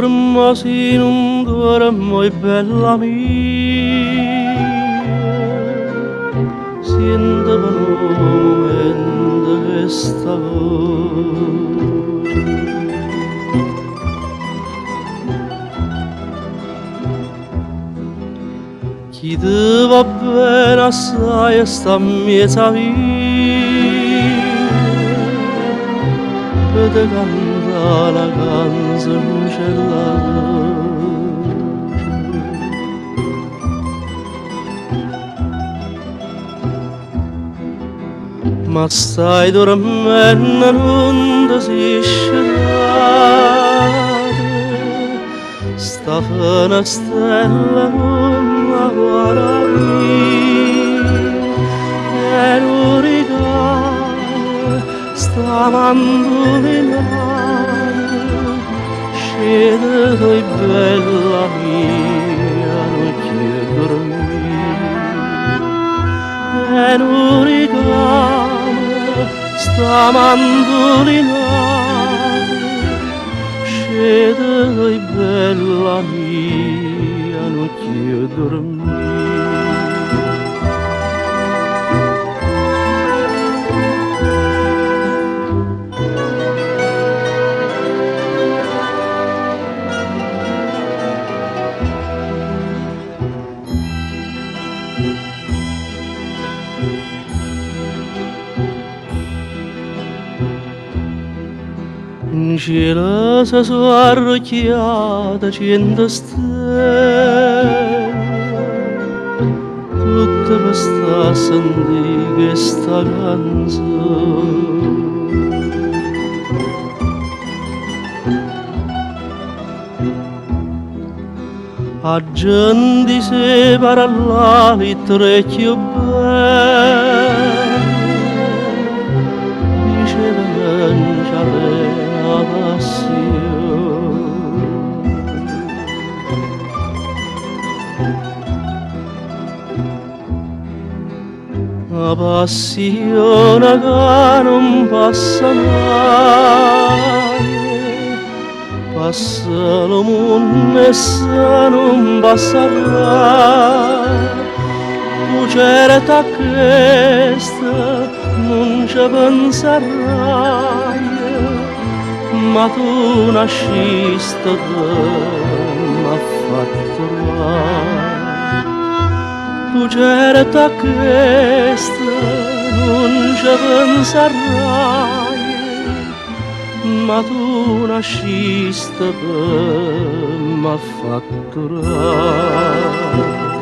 dormo se non dormo è bella mia, sento per un momento questa voce. Chi ti va bene assai sta a mezza via, per te canta la canzoncella dolce. Ma stai dormendo non ti si scerrate, sta finestrella non la guardi, e non regalo sta mandolinare, scende tu bella mia, non chiedi dormire, e non regalo sta mandolinare, scende tu bella mia, non chiedi dormire. In cielo si sono arrocchiate 100 stelle, tutte per sta a sentire questa canzone. A gente si parla di trecchio bene, diceva che non c'aveva passione. La passione che non passa mai, passa lo mondo e se non passerà. Tu certa questa non ci penserai, ma tu nasciste m'ha fatto male. Tu certa questa non ci penserai, ma tu nasciste m'ha fatto male.